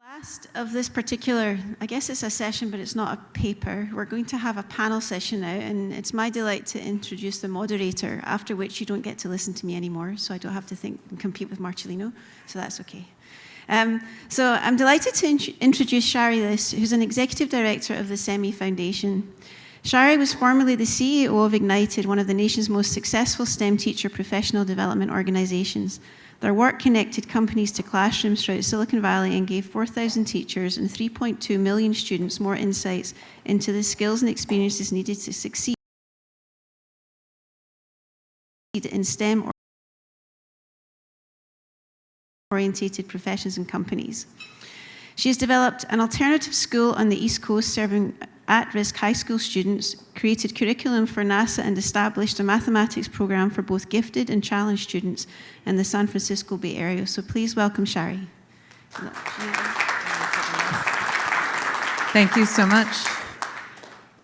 Last of this particular, I guess it's a session, but it's not a paper. We're going to have a panel session now, and it's my delight to introduce the moderator, after which you don't get to listen to me anymore, so I don't have to think and compete with Marcellino, so that's okay. So I'm delighted to introduce Shari LIss, who's an executive director of the SEMI Foundation. Shari was formerly the CEO of Ignited, one of the nation's most successful STEM teacher professional development organizations. Their work connected companies to classrooms throughout Silicon Valley and gave 4,000 teachers and 3.2 million students more insights into the skills and experiences needed to succeed in STEM-oriented professions and companies. She has developed an alternative school on the East Coast serving at-risk high school students, created curriculum for NASA, and established a mathematics program for both gifted and challenged students in the San Francisco Bay Area. So please welcome Shari. Thank you so much.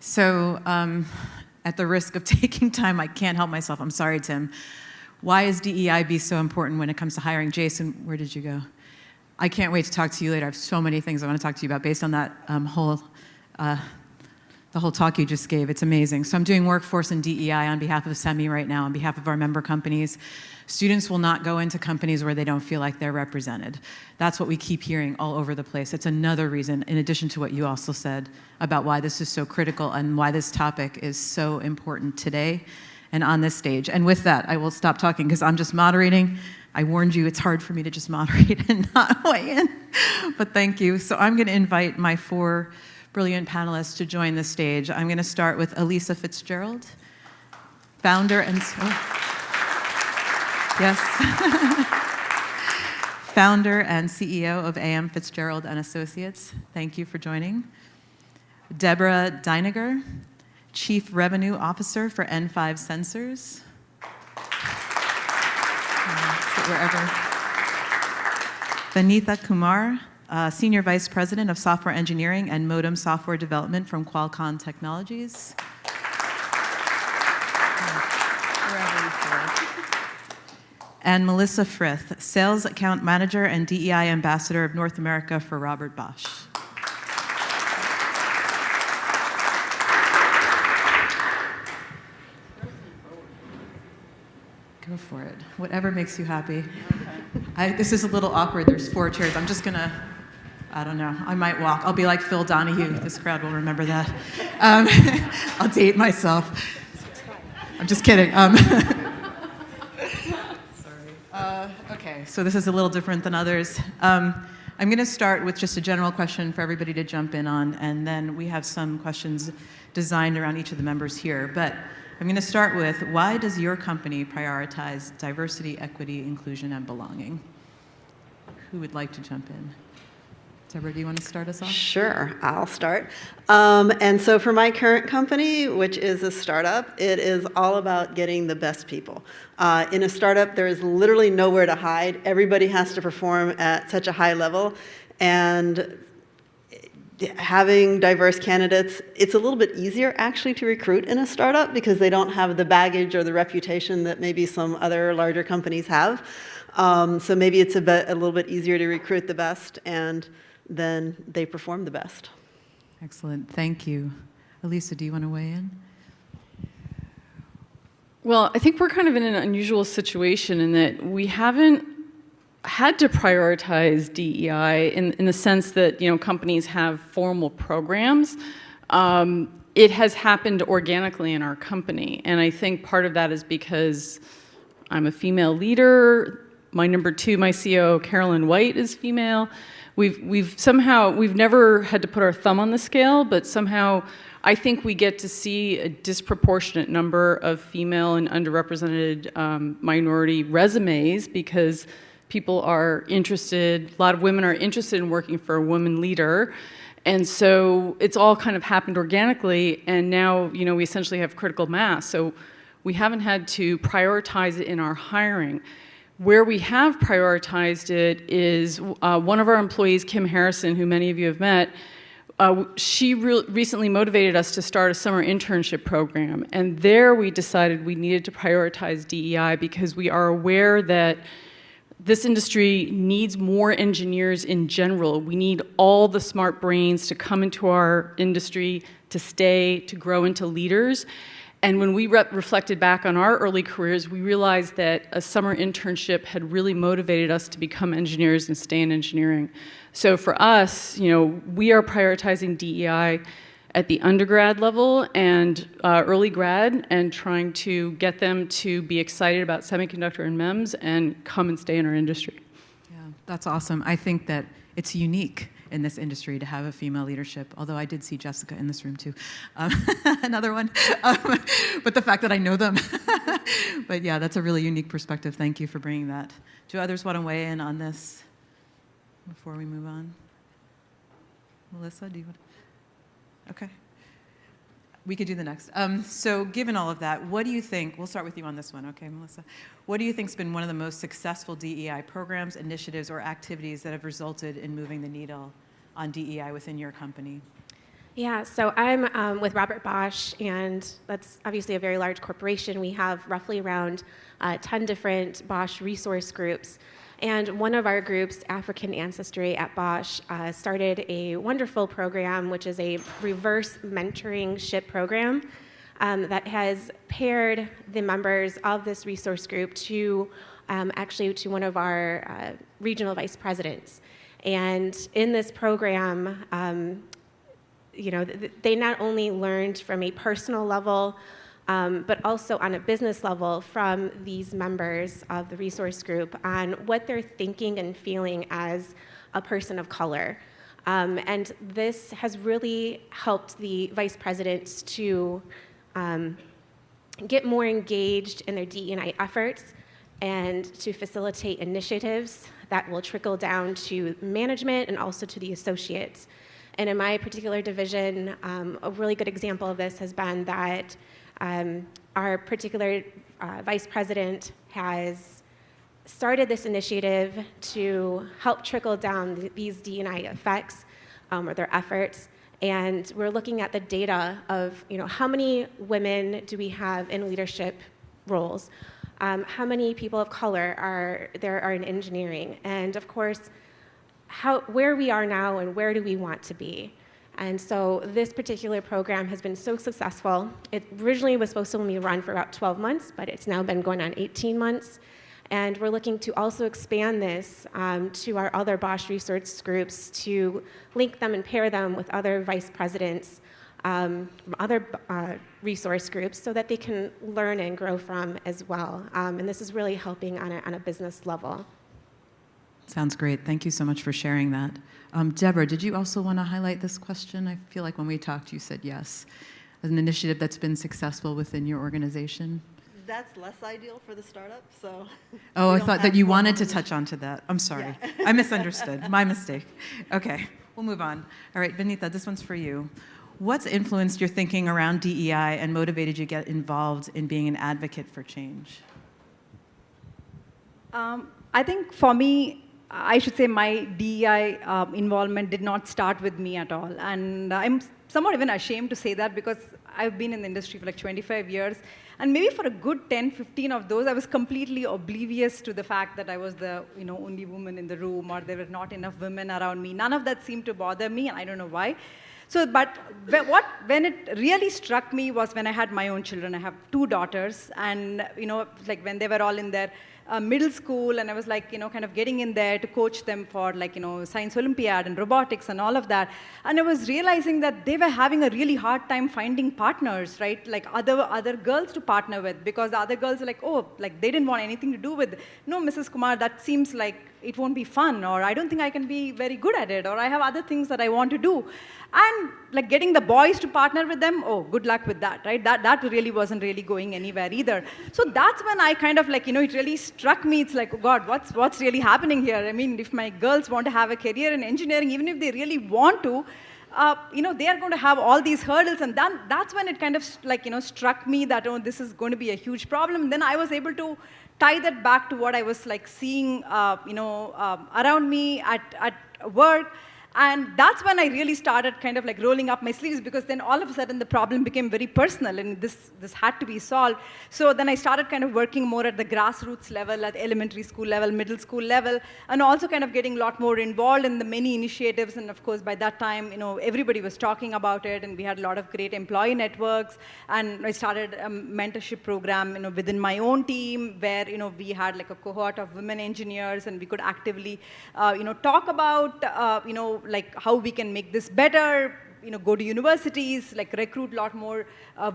So at the risk of taking time, I can't help myself. I'm sorry, Tim. Why is DEIB so important when it comes to hiring? Jason, where did you go? I can't wait to talk to you later. I have so many things I want to talk to you about based on that the whole talk you just gave. It's amazing. So I'm doing workforce and DEI on behalf of SEMI right now, on behalf of our member companies. Students will not go into companies where they don't feel like they're represented. That's what we keep hearing all over the place. It's another reason, in addition to what you also said, about why this is so critical and why this topic is so important today and on this stage. And with that, I will stop talking because I'm just moderating. I warned you, it's hard for me to just moderate and not weigh in, but thank you. So I'm gonna invite my four brilliant panelists to join the stage. I'm gonna start with Alyssa Fitzgerald, founder and, yes, founder and CEO of AM Fitzgerald Associates. Thank you for joining. Debra Deininger, Chief Revenue Officer for N5 Sensors. Wherever. Vanitha Kumar, Senior Vice President of Software Engineering and Modem Software Development from Qualcomm Technologies. And Melissa Frith, Sales Account Manager and DEI Ambassador of North America for Robert Bosch. Go for it. Whatever makes you happy. Okay. This is a little awkward. There's 4 chairs. I'm just gonna, I don't know. I might walk. I'll be like Phil Donahue. This crowd will remember that. I'll date myself. I'm just kidding. Sorry. Okay, so this is a little different than others. I'm gonna start with just a general question for everybody to jump in on, and then we have some questions designed around each of the members here. But I'm going to start with, why does your company prioritize diversity, equity, inclusion, and belonging? Who would like to jump in? Debra, do you want to start us off? Sure, I'll start. And so for my current company, which is a startup, it is all about getting the best people. In a startup, there is literally nowhere to hide. Everybody has to perform at such a high level. And having diverse candidates, it's a little bit easier actually to recruit in a startup because they don't have the baggage or the reputation that maybe some other larger companies have. So maybe it's a little bit easier to recruit the best, and then they perform the best. Excellent, thank you. Alyssa, do you want to weigh in? Well, I think we're kind of in an unusual situation in that we haven't had to prioritize DEI in the sense that, you know, companies have formal programs. It has happened organically in our company, and I think part of that is because I'm a female leader. My number 2, my CEO, Carolyn White, is female. We've never had to put our thumb on the scale, but somehow I think we get to see a disproportionate number of female and underrepresented minority resumes because people are interested, a lot of women are interested in working for a woman leader. And so it's all kind of happened organically, and now, you know, we essentially have critical mass. So we haven't had to prioritize it in our hiring. Where we have prioritized it is one of our employees, Kim Harrison, who many of you have met, she recently motivated us to start a summer internship program. And there we decided we needed to prioritize DEI because we are aware that this industry needs more engineers in general. We need all the smart brains to come into our industry, to stay, to grow into leaders. And when we reflected back on our early careers, we realized that a summer internship had really motivated us to become engineers and stay in engineering. So for us, we are prioritizing DEI at the undergrad level and early grad, and trying to get them to be excited about semiconductor and MEMS and come and stay in our industry. Yeah, that's awesome. I think that it's unique in this industry to have a female leadership, although I did see Jessica in this room too. Another one, but the fact that I know them. But yeah, that's a really unique perspective. Thank you for bringing that. Do others want to weigh in on this before we move on? Melissa, do you want to? Okay. We could do the next. So given all of that, what do you think, we'll start with you on this one, okay, Melissa? What do you think has been one of the most successful DEI programs, initiatives, or activities that have resulted in moving the needle on DEI within your company? Yeah, so I'm with Robert Bosch, and that's obviously a very large corporation. We have roughly around 10 different Bosch resource groups. And one of our groups, African Ancestry at Bosch, started a wonderful program, which is a reverse mentorship program that has paired the members of this resource group to actually to one of our regional vice presidents. And in this program, they not only learned from a personal level, but also on a business level from these members of the resource group on what they're thinking and feeling as a person of color. And this has really helped the vice presidents to get more engaged in their DE&I efforts and to facilitate initiatives that will trickle down to management and also to the associates. And in my particular division, a really good example of this has been that our particular vice president has started this initiative to help trickle down these D&I effects or their efforts. And we're looking at the data of how many women do we have in leadership roles? How many people of color are in engineering? And of course, where we are now and where do we want to be? And so this particular program has been so successful. It originally was supposed to only run for about 12 months, but it's now been going on 18 months. And we're looking to also expand this to our other Bosch research groups to link them and pair them with other vice presidents from other resource groups so that they can learn and grow from as well. And this is really helping on a business level. Sounds great. Thank you so much for sharing that. Debra, did you also want to highlight this question? I feel like when we talked, you said yes. An initiative that's been successful within your organization? That's less ideal for the startup, so. Oh, I thought that you wanted to touch on to that. I'm sorry. Yeah. I misunderstood. My mistake. Okay, we'll move on. All right, Vanitha, this one's for you. What's influenced your thinking around DEI and motivated you to get involved in being an advocate for change? I think for me, I should say my DEI involvement did not start with me at all. And I'm somewhat even ashamed to say that because I've been in the industry for like 25 years. And maybe for a good 10, 15 of those, I was completely oblivious to the fact that I was the only woman in the room or there were not enough women around me. None of that seemed to bother me, and I don't know why. So, but when it really struck me was when I had my own children. I have 2 daughters, and like when they were all in their middle school, and I was like, kind of getting in there to coach them for like, Science Olympiad and robotics and all of that. And I was realizing that they were having a really hard time finding partners, right? Like other girls to partner with, because the other girls are like, oh, like they didn't want anything to do with, no, Mrs. Kumar, that seems like it won't be fun, or I don't think I can be very good at it, or I have other things that I want to do. And like getting the boys to partner with them, oh, good luck with that, right? That really wasn't really going anywhere either. So that's when I kind of like, it really struck me. It's like, oh God, what's really happening here? I mean, if my girls want to have a career in engineering, even if they really want to, they are going to have all these hurdles. And then that's when it kind of like, struck me that, oh, this is going to be a huge problem. And then I was able to tie that back to what I was like seeing, around me at work. And that's when I really started kind of like rolling up my sleeves, because then all of a sudden the problem became very personal and this had to be solved. So then I started kind of working more at the grassroots level, at the elementary school level, middle school level, and also kind of getting a lot more involved in the many initiatives. And of course, by that time, everybody was talking about it, and we had a lot of great employee networks. And I started a mentorship program, within my own team, where, we had like a cohort of women engineers, and we could actively, talk about, like how we can make this better, go to universities, like recruit a lot more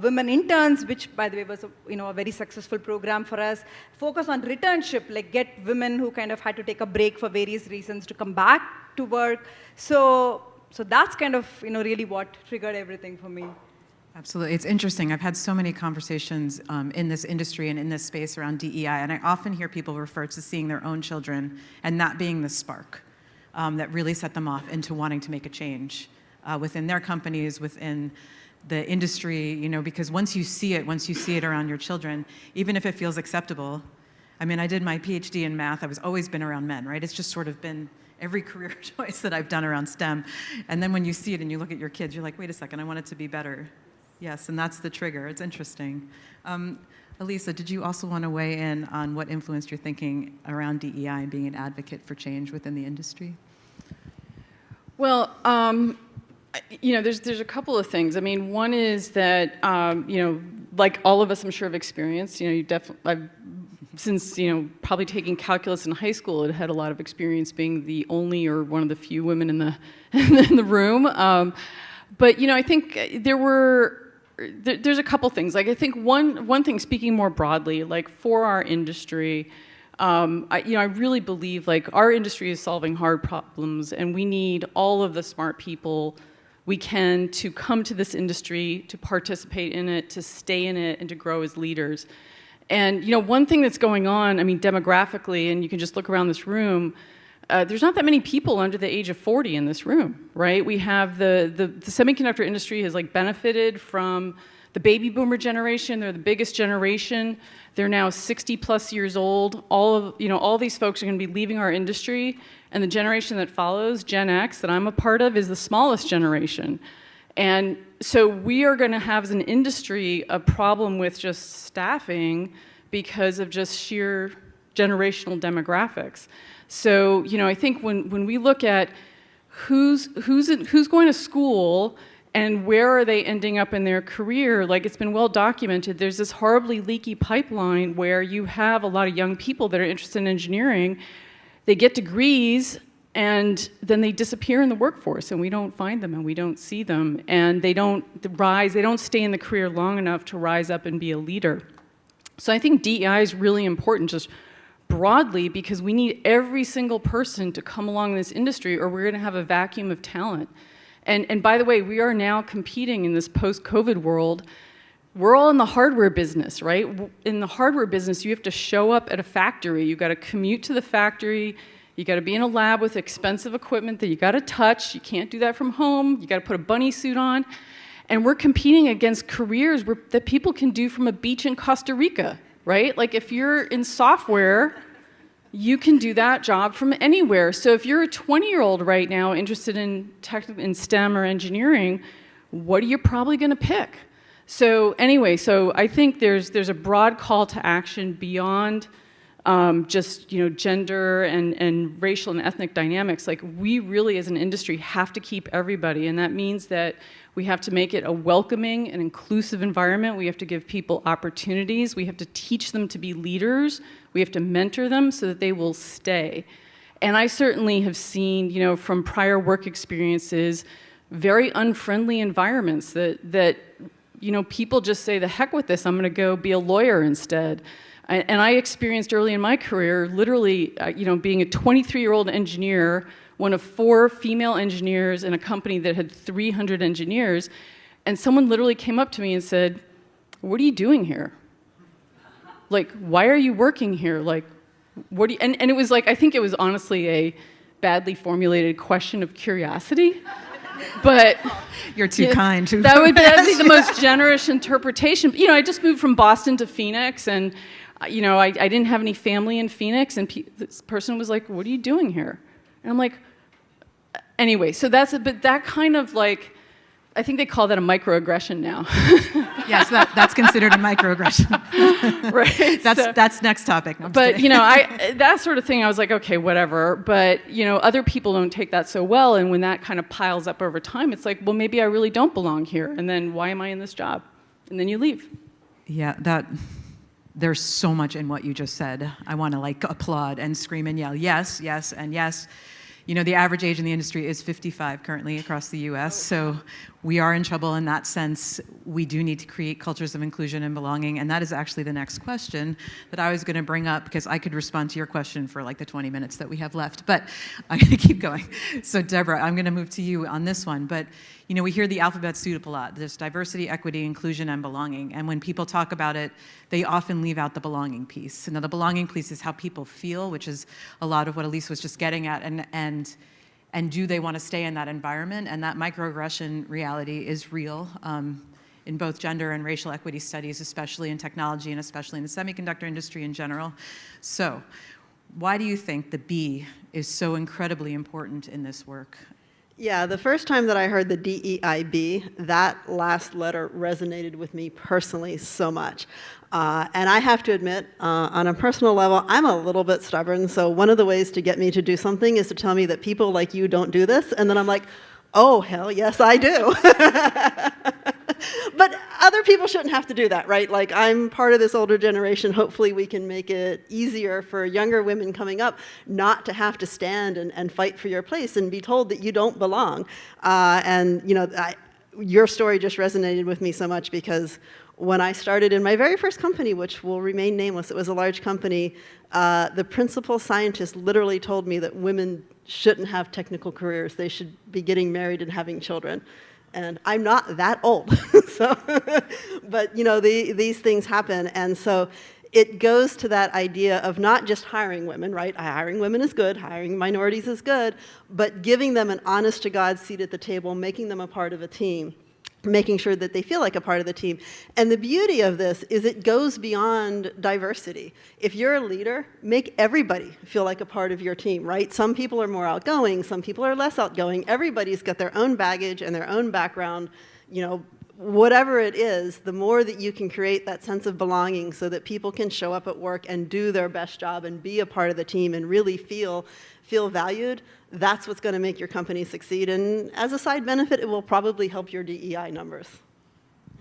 women interns, which by the way was a very successful program for us. Focus on returnship, like get women who kind of had to take a break for various reasons to come back to work. So that's kind of really what triggered everything for me. Absolutely. It's interesting. I've had so many conversations in this industry and in this space around DEI, and I often hear people refer to seeing their own children and that being the spark that really set them off into wanting to make a change within their companies, within the industry, because once you see it around your children, even if it feels acceptable. I mean, I did my PhD in math. I've always been around men, right? It's just sort of been every career choice that I've done around STEM. And then when you see it and you look at your kids, you're like, wait a second, I want it to be better. Yes, and that's the trigger. It's interesting. Alyssa, did you also want to weigh in on what influenced your thinking around DEI and being an advocate for change within the industry? Well, there's a couple of things. I mean, one is that, like all of us, I'm sure, have experienced, I've, since, probably taking calculus in high school, had a lot of experience being the only or one of the few women in the, in the room. But, I think there's a couple things. Like, I think one thing, speaking more broadly, like for our industry, I really believe like our industry is solving hard problems, and we need all of the smart people we can to come to this industry, to participate in it, to stay in it, and to grow as leaders. And one thing that's going on, I mean, demographically, and you can just look around this room, there's not that many people under the age of 40 in this room, right? We have the semiconductor industry has like benefited from the baby boomer generation. They're the biggest generation. They're now 60 plus years old. All these folks are going to be leaving our industry, and the generation that follows, Gen X, that I'm a part of, is the smallest generation. And so we are going to have as an industry a problem with just staffing because of just sheer generational demographics. So, I think when we look at who's going to school and where are they ending up in their career, like it's been well documented, there's this horribly leaky pipeline where you have a lot of young people that are interested in engineering. They get degrees and then they disappear in the workforce, and we don't find them and we don't see them, and they don't stay in the career long enough to rise up and be a leader. So I think DEI is really important, just broadly, because we need every single person to come along in this industry, or we're going to have a vacuum of talent. And by the way, we are now competing in this post-COVID world. We're all in the hardware business, right? In the hardware business, you have to show up at a factory. You've got to commute to the factory. You got to be in a lab with expensive equipment that you got to touch. You can't do that from home. You got to put a bunny suit on. And we're competing against careers that people can do from a beach in Costa Rica, right? Like if you're in software, you can do that job from anywhere. So if you're a 20-year-old right now interested in STEM or engineering, what are you probably going to pick? So anyway, so I think there's a broad call to action beyond just gender and racial and ethnic dynamics. Like we really as an industry have to keep everybody, and that means that we have to make it a welcoming and inclusive environment. We have to give people opportunities. We have to teach them to be leaders. We have to mentor them so that they will stay. And I certainly have seen, from prior work experiences, very unfriendly environments that people just say, the heck with this, I'm going to go be a lawyer instead. And I experienced early in my career, literally, being a 23-year-old engineer, one of 4 female engineers in a company that had 300 engineers, and someone literally came up to me and said, "What are you doing here? Like, why are you working here? Like, what do you," and it was like, I think it was honestly a badly formulated question of curiosity. But you're too kind. That would be the most generous interpretation. I just moved from Boston to Phoenix, and I didn't have any family in Phoenix, and this person was like, "What are you doing here?" And I'm like, Anyway, so but that kind of like, I think they call that a microaggression now. Yes, that's considered a microaggression. Right. That's next topic. No, but that sort of thing, I was like, okay, whatever. But other people don't take that so well, and when that kind of piles up over time, it's like, well, maybe I really don't belong here, and then why am I in this job? And then you leave. Yeah, there's so much in what you just said. I want to like applaud and scream and yell, yes, yes, and yes. The average age in the industry is 55 currently across the US, so we are in trouble in that sense. We do need to create cultures of inclusion and belonging, and that is actually the next question that I was going to bring up, because I could respond to your question for like the 20 minutes that we have left, but I'm going to keep going. So Debra, I'm going to move to you on this one, but we hear the alphabet soup a lot. There's diversity, equity, inclusion, and belonging, and when people talk about it, they often leave out the belonging piece. Now, the belonging piece is how people feel, which is a lot of what Alyssa was just getting at, and do they want to stay in that environment? And that microaggression reality is real in both gender and racial equity studies, especially in technology and especially in the semiconductor industry in general. So why do you think the B is so incredibly important in this work? Yeah, the first time that I heard the DEIB, that last letter resonated with me personally so much. And I have to admit, on a personal level, I'm a little bit stubborn, so one of the ways to get me to do something is to tell me that people like you don't do this, and then I'm like, oh, hell yes, I do. But other people shouldn't have to do that, right? Like, I'm part of this older generation. Hopefully we can make it easier for younger women coming up not to have to stand and fight for your place and be told that you don't belong. Your story just resonated with me so much, because when I started in my very first company, which will remain nameless, it was a large company, the principal scientist literally told me that women shouldn't have technical careers. They should be getting married and having children. And I'm not that old, but these things happen. And so it goes to that idea of not just hiring women, right? Hiring women is good, hiring minorities is good, but giving them an honest-to-God seat at the table, making them a part of a team, making sure that they feel like a part of the team. And the beauty of this is it goes beyond diversity. If you're a leader, make everybody feel like a part of your team, right? Some people are more outgoing, some people are less outgoing. Everybody's got their own baggage and their own background. Whatever it is, the more that you can create that sense of belonging so that people can show up at work and do their best job and be a part of the team and really feel valued, that's what's going to make your company succeed. And as a side benefit, it will probably help your DEI numbers.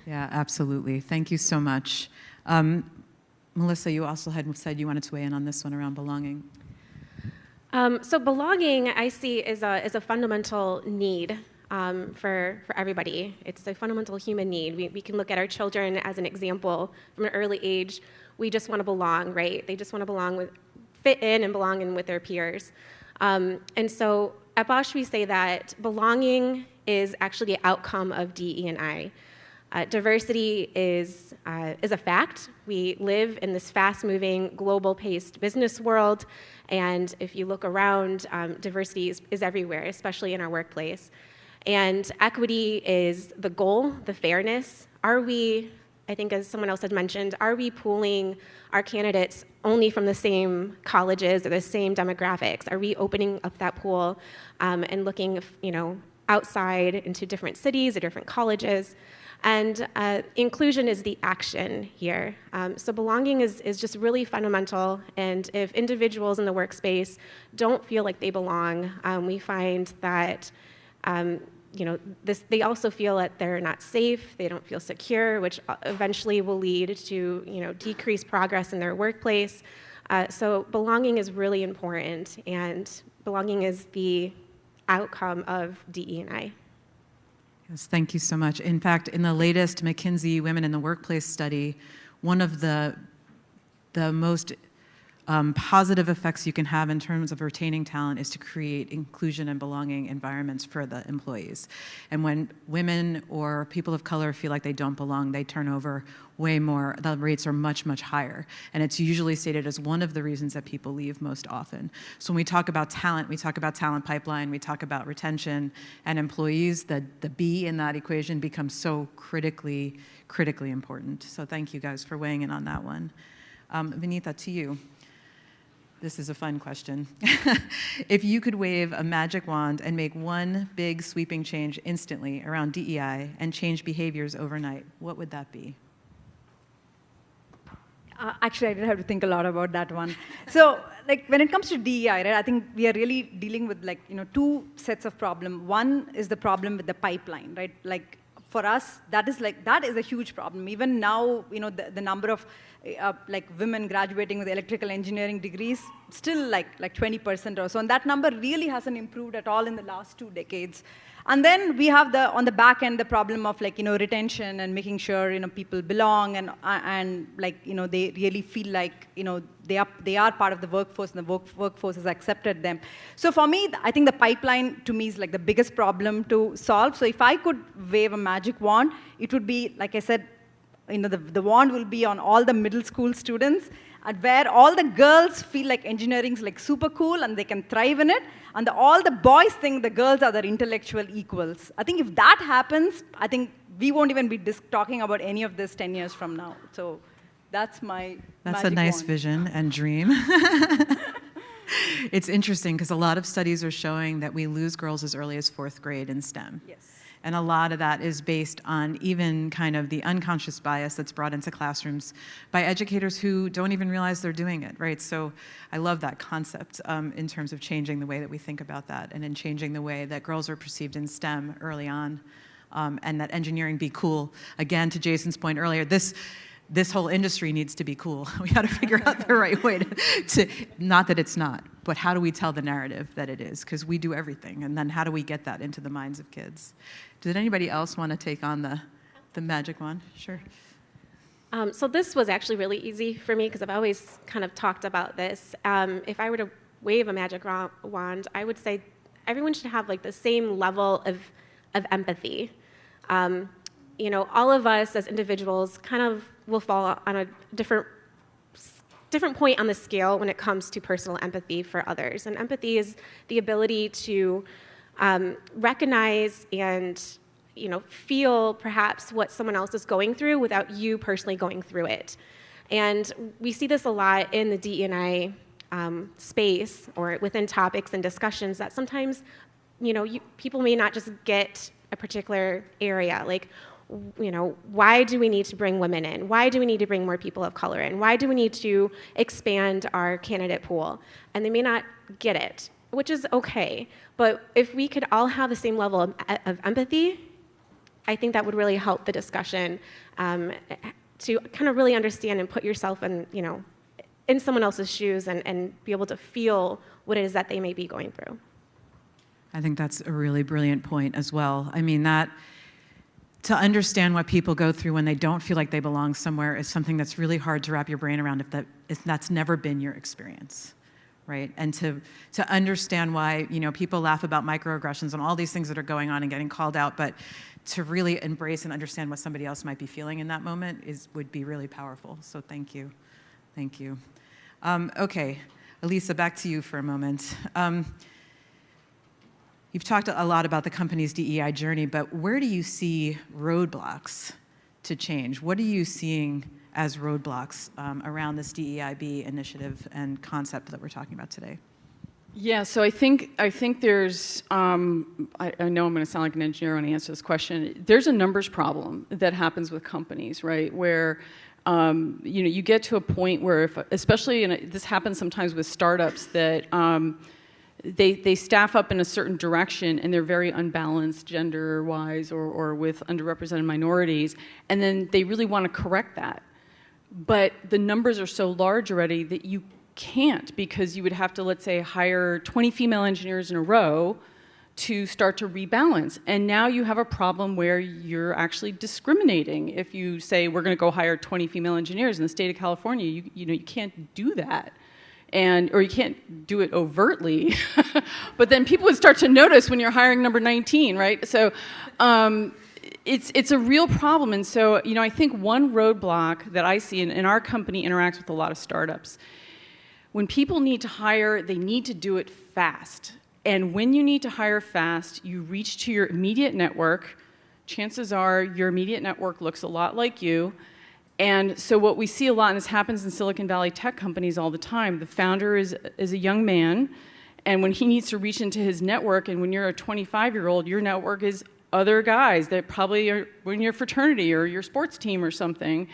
Yeah, absolutely. Thank you so much. Melissa, you also had said you wanted to weigh in on this one around belonging. So belonging, I see, is a fundamental need for everybody. It's a fundamental human need. We can look at our children as an example. From an early age, we just want to belong, right? They just want to fit in and belong in with their peers. And so at Bosch, we say that belonging is actually the outcome of DE&I. Diversity is a fact. We live in this fast-moving, global-paced business world, and if you look around, diversity is everywhere, especially in our workplace. And equity is the goal, the fairness. Are we, I think as someone else had mentioned, are we pooling our candidates only from the same colleges or the same demographics? Are we opening up that pool and looking, outside into different cities or different colleges? And inclusion is the action here. So belonging is just really fundamental. And if individuals in the workspace don't feel like they belong, we find that they also feel that they're not safe, they don't feel secure, which eventually will lead to decreased progress in their workplace. So belonging is really important, and belonging is the outcome of DE&I. Yes, thank you so much. In fact, in the latest McKinsey Women in the Workplace study, one of the most positive effects you can have in terms of retaining talent is to create inclusion and belonging environments for the employees. And when women or people of color feel like they don't belong, they turn over way more. The rates are much, much higher. And it's usually stated as one of the reasons that people leave most often. So when we talk about talent, we talk about talent pipeline, we talk about retention and employees. The B in that equation becomes so critically important. So thank you guys for weighing in on that one. Vanitha, to you. This is a fun question. If you could wave a magic wand and make one big sweeping change instantly around DEI and change behaviors overnight, what would that be? Actually, I did have to think a lot about that one. So, like, when it comes to DEI, right, I think we are really dealing with, like, two sets of problem. One is the problem with the pipeline, right? Like, for us, that is a huge problem. Even now, the number of like women graduating with electrical engineering degrees still like 20% or so, and that number really hasn't improved at all in the last 2 decades. And then we have on the back end the problem of retention and making sure people belong and they really feel like they are part of the workforce and the workforce has accepted them. So for me, I think the pipeline to me is like the biggest problem to solve. So if I could wave a magic wand, it would be, like I said, the wand will be on all the middle school students, and where all the girls feel like engineering is like super cool and they can thrive in it, and all the boys think the girls are their intellectual equals. I think if that happens, I think we won't even be talking about any of this 10 years from now. So that's my That's a nice wand. Vision and dream. It's interesting because a lot of studies are showing that we lose girls as early as 4th grade in STEM. Yes. And a lot of that is based on even kind of the unconscious bias that's brought into classrooms by educators who don't even realize they're doing it, right? So I love that concept in terms of changing the way that we think about that and in changing the way that girls are perceived in STEM early on, and that engineering be cool. Again, to Jason's point earlier, this whole industry needs to be cool. We got to figure out the right way to, not that it's not, but how do we tell the narrative that it is? Because we do everything, and then how do we get that into the minds of kids? Did anybody else want to take on the magic wand? Sure. So this was actually really easy for me because I've always kind of talked about this. If I were to wave a magic wand, I would say everyone should have like the same level of empathy. All of us as individuals kind of will fall on a different point on the scale when it comes to personal empathy for others. And empathy is the ability to recognize and feel perhaps what someone else is going through without you personally going through it. And we see this a lot in the DE&I space or within topics and discussions that sometimes people may not just get a particular area, like why do we need to bring women in? Why do we need to bring more people of color in? Why do we need to expand our candidate pool? And they may not get it, which is okay. But if we could all have the same level of empathy, I think that would really help the discussion to kind of really understand and put yourself in, in someone else's shoes and be able to feel what it is that they may be going through. I think that's a really brilliant point as well. I mean, to understand what people go through when they don't feel like they belong somewhere is something that's really hard to wrap your brain around if that's never been your experience, right? And to understand why people laugh about microaggressions and all these things that are going on and getting called out, but to really embrace and understand what somebody else might be feeling in that moment would be really powerful. So thank you. Thank you. Okay, Alyssa, back to you for a moment. You've talked a lot about the company's DEI journey, but where do you see roadblocks to change? What are you seeing as roadblocks around this DEIB initiative and concept that we're talking about today? Yeah, so I think there's, I know I'm going to sound like an engineer when I answer this question. There's a numbers problem that happens with companies, right, where you get to a point where, especially, this happens sometimes with startups, that they staff up in a certain direction and they're very unbalanced gender-wise or with underrepresented minorities, and then they really want to correct that. But the numbers are so large already that you can't, because you would have to, let's say, hire 20 female engineers in a row to start to rebalance. And now you have a problem where you're actually discriminating. If you say, we're going to go hire 20 female engineers in the state of California, you can't do that. Or you can't do it overtly, but then people would start to notice when you're hiring number 19, right? So it's a real problem. And so, I think one roadblock that I see, and our company interacts with a lot of startups, when people need to hire, they need to do it fast. And when you need to hire fast, you reach to your immediate network. Chances are your immediate network looks a lot like you. And so what we see a lot, and this happens in Silicon Valley tech companies all the time, the founder is a young man, and when he needs to reach into his network, and when you're a 25-year-old, your network is other guys that probably are in your fraternity or your sports team or something,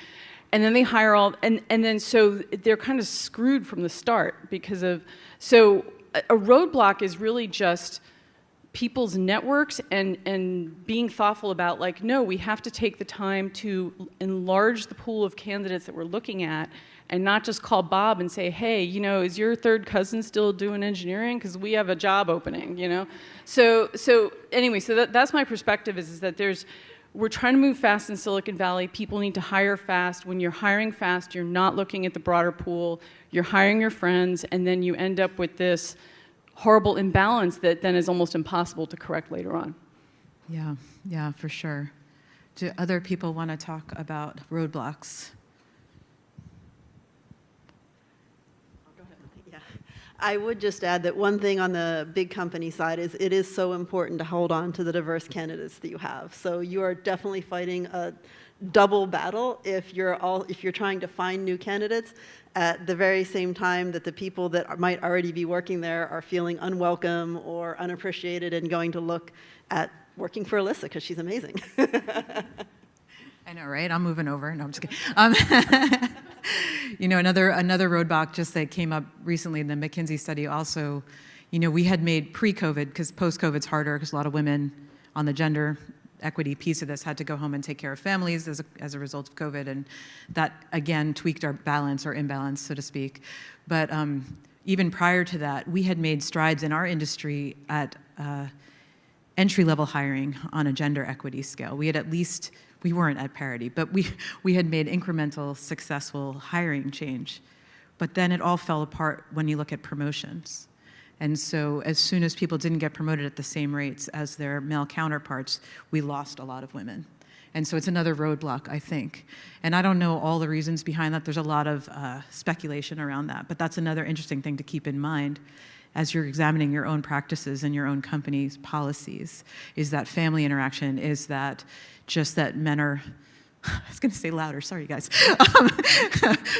and then they hire and then so they're kind of screwed from the start because of, so a roadblock is really just people's networks and being thoughtful about, like, no, we have to take the time to enlarge the pool of candidates that we're looking at and not just call Bob and say, hey, you know, is your third cousin still doing engineering? Because we have a job opening, you know? So anyway, so that's my perspective is that we're trying to move fast in Silicon Valley. People need to hire fast. When you're hiring fast, you're not looking at the broader pool. You're hiring your friends, and then you end up with this horrible imbalance that then is almost impossible to correct later on. Yeah, for sure. Do other people want to talk about roadblocks? Yeah. I would just add that one thing on the big company side is it is so important to hold on to the diverse candidates that you have. So you are definitely fighting a double battle if you're trying to find new candidates at the very same time that the people that might already be working there are feeling unwelcome or unappreciated and going to look at working for Alyssa because she's amazing. I know, right? I'm moving over. No, I'm just kidding. You know, another roadblock just that came up recently in the McKinsey study also, you know, we had made pre-COVID, because post-COVID's harder because a lot of women on the gender equity piece of this had to go home and take care of families as a result of COVID, and that, again, tweaked our balance or imbalance, so to speak. But even prior to that, we had made strides in our industry at entry-level hiring on a gender equity scale. We had at least, we weren't at parity, but we had made incremental, successful hiring change. But then it all fell apart when you look at promotions. And so as soon as people didn't get promoted at the same rates as their male counterparts, we lost a lot of women. And so it's another roadblock, I think. And I don't know all the reasons behind that. There's a lot of speculation around that. But that's another interesting thing to keep in mind as you're examining your own practices and your own company's policies, is that family interaction, is that just that men are, I was going to say louder, sorry guys.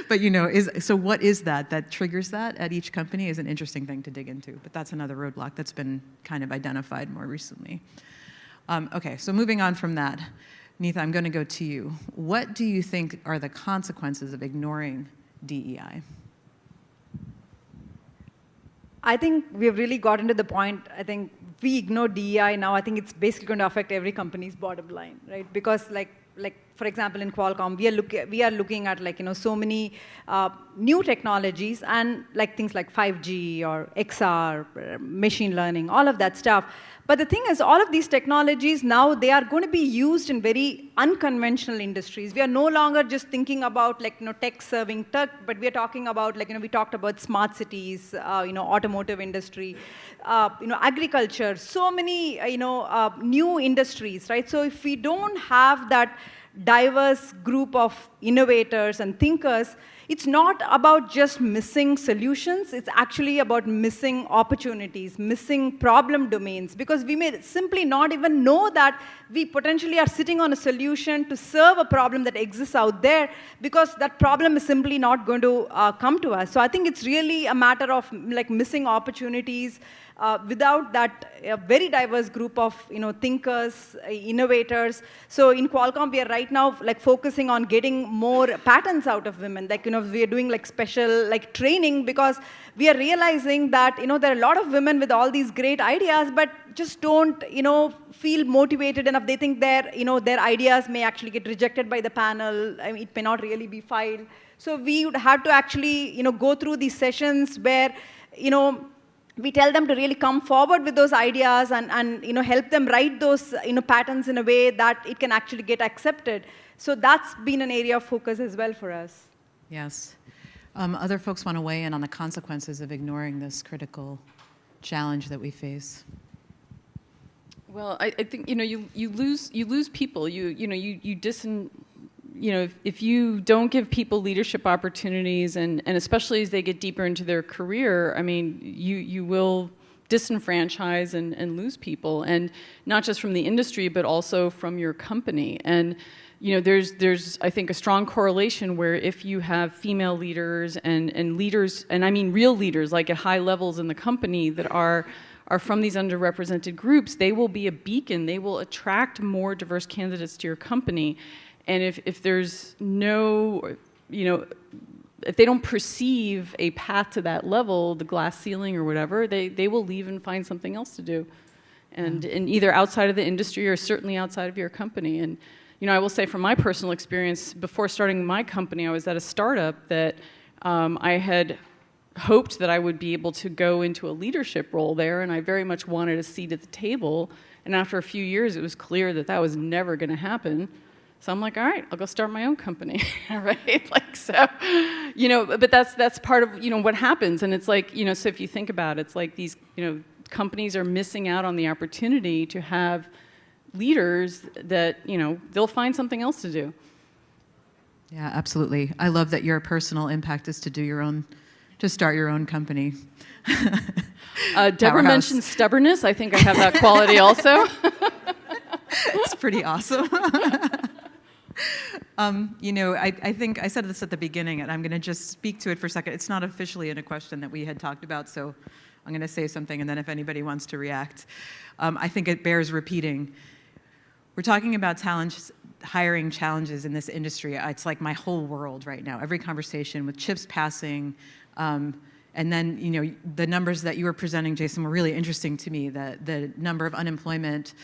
But you know, so what is that triggers that at each company is an interesting thing to dig into. But that's another roadblock that's been kind of identified more recently. Okay, so moving on from that, Vanitha, I'm going to go to you. What do you think are the consequences of ignoring DEI? I think we've really gotten to the point, I think we ignore DEI now, I think it's basically going to affect every company's bottom line, right? Because like for example, in Qualcomm, we are looking at, like, you know, so many new technologies and like things like 5G or XR, machine learning, all of that stuff. But the thing is, all of these technologies now, they are going to be used in very unconventional industries. We are no longer just thinking about, like, you know, tech serving tech, but we are talking about, like, you know, we talked about smart cities, you know, automotive industry, you know, agriculture, so many, you know, new industries, right? So if we don't have that diverse group of innovators and thinkers, it's not about just missing solutions, it's actually about missing opportunities, missing problem domains, because we may simply not even know that we potentially are sitting on a solution to serve a problem that exists out there, because that problem is simply not going to come to us. So I think it's really a matter of, like, missing opportunities without that very diverse group of, you know, thinkers, innovators. So in Qualcomm, we are right now, like, focusing on getting more patents out of women. Like, you know, we are doing, like, special, like, training, because we are realizing that, you know, there are a lot of women with all these great ideas, but just don't, you know, feel motivated enough. They think their, you know, their ideas may actually get rejected by the panel. I mean, it may not really be filed. So we would have to actually, you know, go through these sessions where, you know, we tell them to really come forward with those ideas and you know, help them write those, you know, patterns in a way that it can actually get accepted. So that's been an area of focus as well for us. Yes. Other folks want to weigh in on the consequences of ignoring this critical challenge that we face. Well, I think, you know, you lose people. You know, if you don't give people leadership opportunities, and especially as they get deeper into their career, I mean, you will disenfranchise and lose people, and not just from the industry, but also from your company. And there's I think a strong correlation where if you have female leaders and leaders, and I mean real leaders, like at high levels in the company that are from these underrepresented groups, they will be a beacon. They will attract more diverse candidates to your company. And if there's no, if they don't perceive a path to that level, the glass ceiling or whatever, they will leave and find something else to do. And either outside of the industry or certainly outside of your company. And I will say from my personal experience, before starting my company, I was at a startup that I had hoped that I would be able to go into a leadership role there, and I very much wanted a seat at the table. And after a few years, it was clear that that was never going to happen. So I'm like, all right, I'll go start my own company, right? Like, so, but that's part of, what happens. And it's like, so if you think about it, it's like these, companies are missing out on the opportunity to have leaders that, they'll find something else to do. Yeah, absolutely. I love that your personal impact is to start your own company. Debra mentioned stubbornness. I think I have that quality also. It's pretty awesome. I think I said this at the beginning, and I'm going to just speak to it for a second. It's not officially in a question that we had talked about, so I'm going to say something, and then if anybody wants to react. I think it bears repeating. We're talking about hiring challenges in this industry. It's like my whole world right now. Every conversation with chips passing, and then the numbers that you were presenting, Jason, were really interesting to me. The number of unemployment,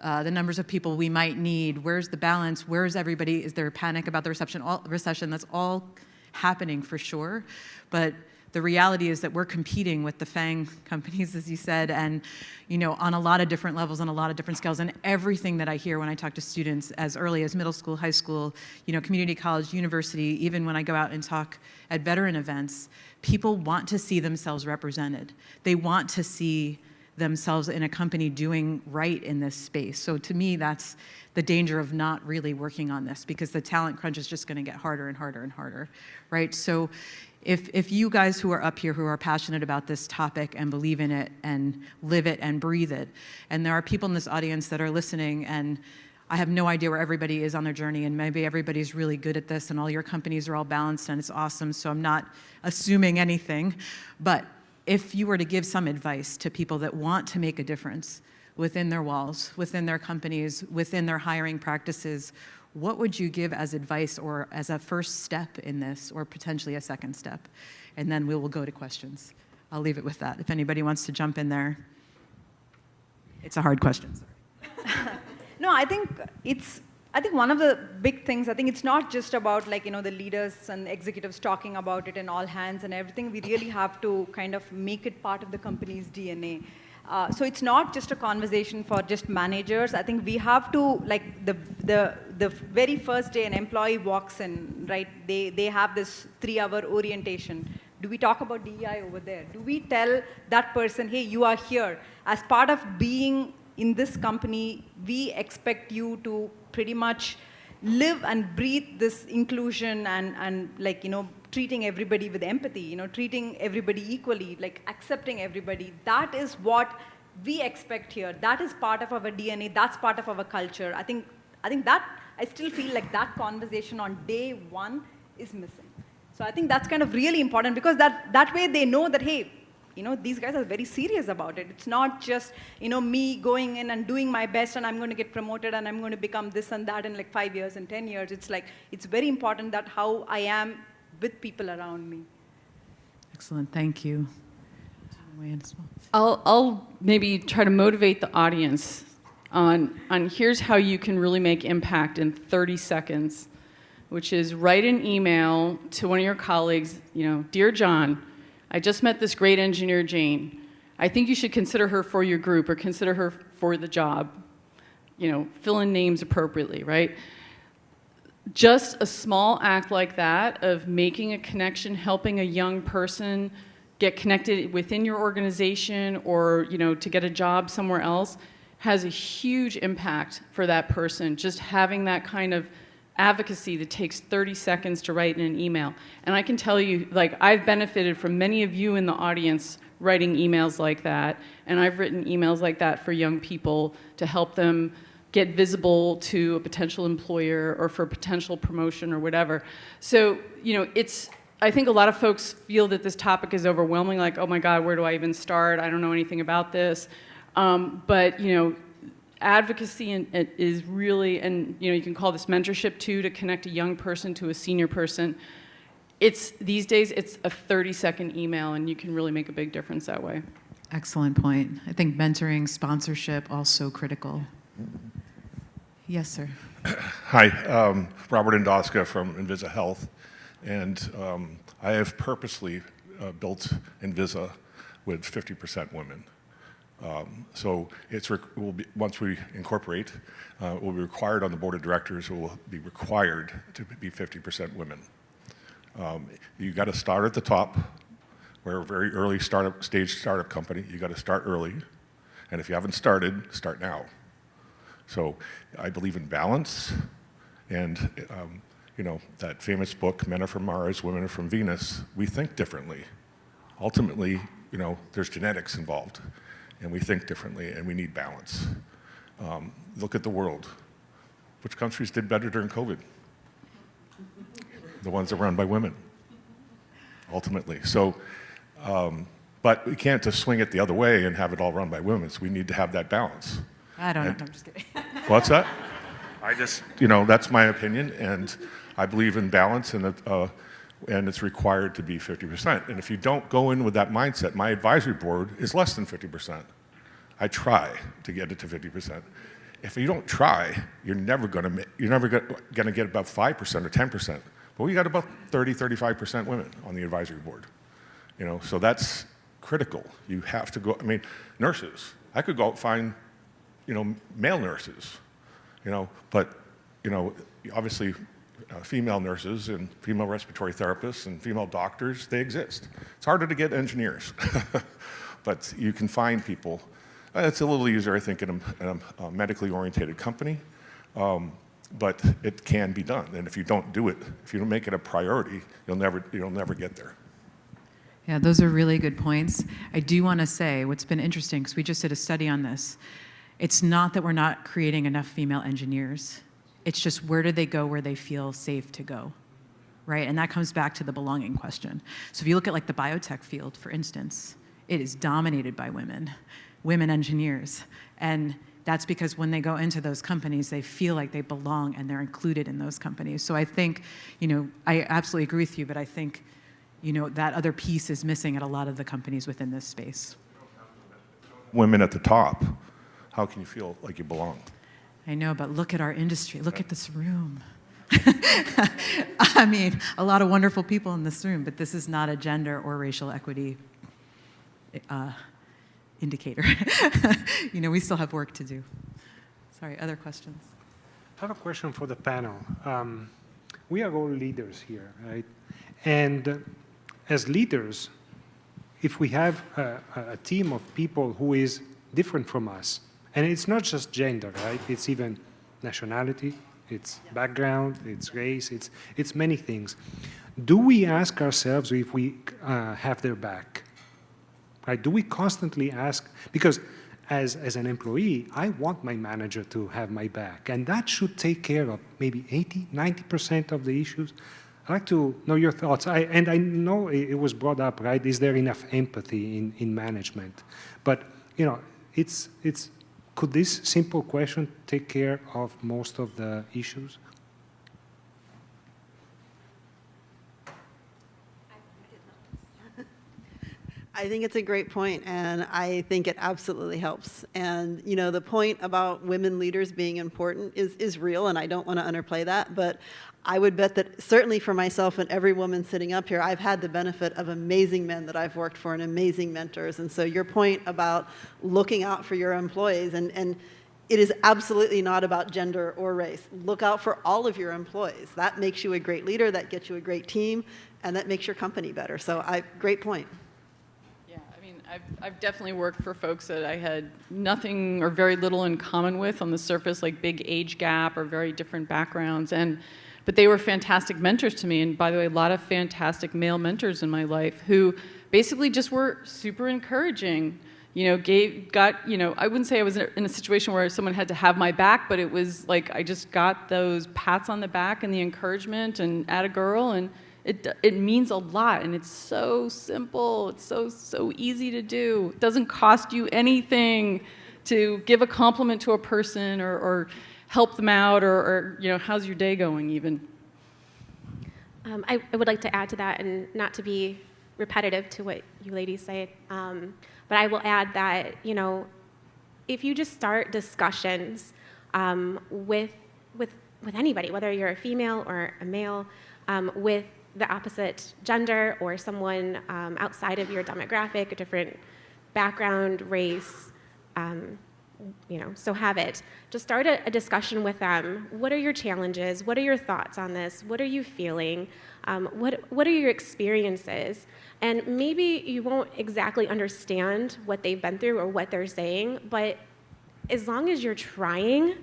the numbers of people we might need. Where's the balance? Where's everybody? Is there a panic about the recession? That's all happening for sure, but the reality is that we're competing with the FANG companies, as you said, and on a lot of different levels, on a lot of different scales. And everything that I hear when I talk to students as early as middle school, high school, community college, university, even when I go out and talk at veteran events, people want to see themselves represented. They want to see themselves in a company doing right in this space. So to me, that's the danger of not really working on this, because the talent crunch is just going to get harder and harder and harder, right? So if you guys who are up here who are passionate about this topic and believe in it and live it and breathe it, and there are people in this audience that are listening, and I have no idea where everybody is on their journey, and maybe everybody's really good at this and all your companies are all balanced and it's awesome, so I'm not assuming anything, but if you were to give some advice to people that want to make a difference within their walls, within their companies, within their hiring practices, what would you give as advice or as a first step in this, or potentially a second step? And then we will go to questions. I'll leave it with that. If anybody wants to jump in there. It's a hard question. No, I think one of the big things, I think it's not just about the leaders and executives talking about it in all hands and everything. We really have to kind of make it part of the company's DNA. So it's not just a conversation for just managers. I think we have to, the very first day an employee walks in, right, they have this 3-hour orientation. Do we talk about DEI over there? Do we tell that person, hey, you are here. As part of being in this company, we expect you to pretty much live and breathe this inclusion and treating everybody with empathy, treating everybody equally, accepting everybody. That is what we expect here. That is part of our DNA. That's part of our culture. I think that, I still feel like that conversation on day one is missing. So I think that's kind of really important, because that way they know that, hey, these guys are very serious about it. It's not just, me going in and doing my best and I'm going to get promoted and I'm going to become this and that in 5 years and 10 years. It's it's very important that how I am with people around me. Excellent, thank you. I'll maybe try to motivate the audience on here's how you can really make impact in 30 seconds, which is write an email to one of your colleagues, Dear John, I just met this great engineer, Jane. I think you should consider her for your group or consider her for the job. Fill in names appropriately, right? Just a small act like that of making a connection, helping a young person get connected within your organization or, to get a job somewhere else has a huge impact for that person. Just having that kind of advocacy that takes 30 seconds to write in an email. And I can tell you, like, I've benefited from many of you in the audience writing emails like that, and I've written emails like that for young people to help them get visible to a potential employer or for a potential promotion or whatever. So, you know, I think a lot of folks feel that this topic is overwhelming, like, oh my God, where do I even start? I don't know anything about this. But, you know, advocacy is really, and you know, you can call this mentorship too, to connect a young person to a senior person. These days, it's a 30-second email, and you can really make a big difference that way. Excellent point. I think mentoring, sponsorship, also critical. Yes, sir. Hi, Robert Indoska from Invisa Health, and I have purposely built Invisa with 50% women. So once we incorporate, it will be required on the board of directors, it will be required to be 50% women. You got to start at the top. We're a very early stage startup company. You got to start early, and if you haven't started, start now. So I believe in balance, and you know, that famous book, Men Are From Mars, Women Are From Venus. We think differently. Ultimately, you know, there's genetics involved, and we think differently, and we need balance. Look at the world. Which countries did better during COVID? The ones that were run by women, ultimately. So, but we can't just swing it the other way and have it all run by women. So we need to have that balance. I don't know, I'm just kidding. What's that? I just, you know, that's my opinion, and I believe in balance, and it's required to be 50%. And if you don't go in with that mindset, my advisory board is less than 50%. I try to get it to 50%. If you don't try, you're never going to get about 5% or 10%. But we got about 30, 35% women on the advisory board. You know, so that's critical. You have to go. I mean, nurses. I could go out and find, you know, male nurses. You know, but you know, obviously, female nurses and female respiratory therapists and female doctors, they exist. It's harder to get engineers, but you can find people. It's a little easier, I think, in a medically oriented company, but it can be done. And if you don't do it, if you don't make it a priority, you'll never get there. Yeah, those are really good points. I do want to say what's been interesting, because we just did a study on this. It's not that we're not creating enough female engineers. It's just where do they go where they feel safe to go, right? And that comes back to the belonging question. So if you look at like the biotech field, for instance, it is dominated by women engineers. And that's because when they go into those companies, they feel like they belong and they're included in those companies. So I think, you know, I absolutely agree with you, but I think, you know, that other piece is missing at a lot of the companies within this space. Women at the top, how can you feel like you belong? I know, but look at our industry. Look at this room. I mean, a lot of wonderful people in this room, but this is not a gender or racial equity indicator. You know, we still have work to do. Sorry, other questions? I have a question for the panel. We are all leaders here, right? And as leaders, if we have a team of people who is different from us, and it's not just gender, right? It's even nationality, it's background, it's race, it's many things. Do we ask ourselves if we have their back? Right? Do we constantly ask? Because as an employee, I want my manager to have my back, and that should take care of maybe 80, 90% of the issues. I'd like to know your thoughts. And I know it was brought up, right? Is there enough empathy in management? But, you know, could this simple question take care of most of the issues? I think it's a great point, and I think it absolutely helps. And you know, the point about women leaders being important is real, and I don't want to underplay that. But I would bet that certainly for myself and every woman sitting up here, I've had the benefit of amazing men that I've worked for and amazing mentors. And so your point about looking out for your employees, and it is absolutely not about gender or race. Look out for all of your employees. That makes you a great leader, that gets you a great team, and that makes your company better. So great point. I've definitely worked for folks that I had nothing or very little in common with on the surface, like big age gap or very different backgrounds. But they were fantastic mentors to me. And by the way, a lot of fantastic male mentors in my life who basically just were super encouraging. I wouldn't say I was in a situation where someone had to have my back, but it was like I just got those pats on the back and the encouragement and atta girl, and it means a lot, and it's so simple. It's so easy to do. It doesn't cost you anything to give a compliment to a person or help them out or how's your day going even. I would like to add to that, and not to be repetitive to what you ladies say, but I will add that, if you just start discussions with anybody, whether you're a female or a male, with the opposite gender or someone outside of your demographic, a different background, race, so have it. Just start a discussion with them. What are your challenges? What are your thoughts on this? What are you feeling? What are your experiences? And maybe you won't exactly understand what they've been through or what they're saying, but as long as you're trying,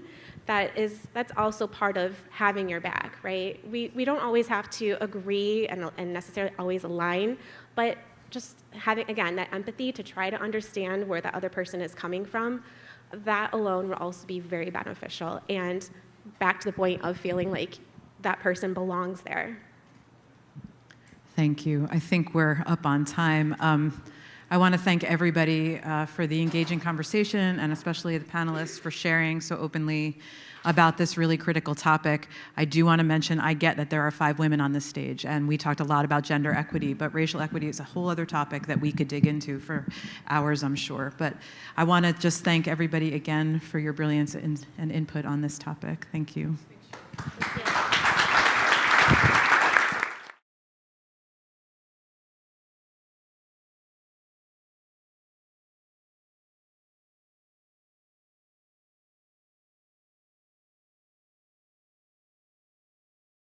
that's also part of having your back, right? We don't always have to agree and necessarily always align, but just having, again, that empathy to try to understand where the other person is coming from, that alone will also be very beneficial. And back to the point of feeling like that person belongs there. Thank you. I think we're up on time. I want to thank everybody for the engaging conversation, and especially the panelists for sharing so openly about this really critical topic. I do want to mention, I get that there are 5 women on this stage, and we talked a lot about gender equity, but racial equity is a whole other topic that we could dig into for hours, I'm sure. But I want to just thank everybody again for your brilliance and input on this topic. Thank you. Thank you.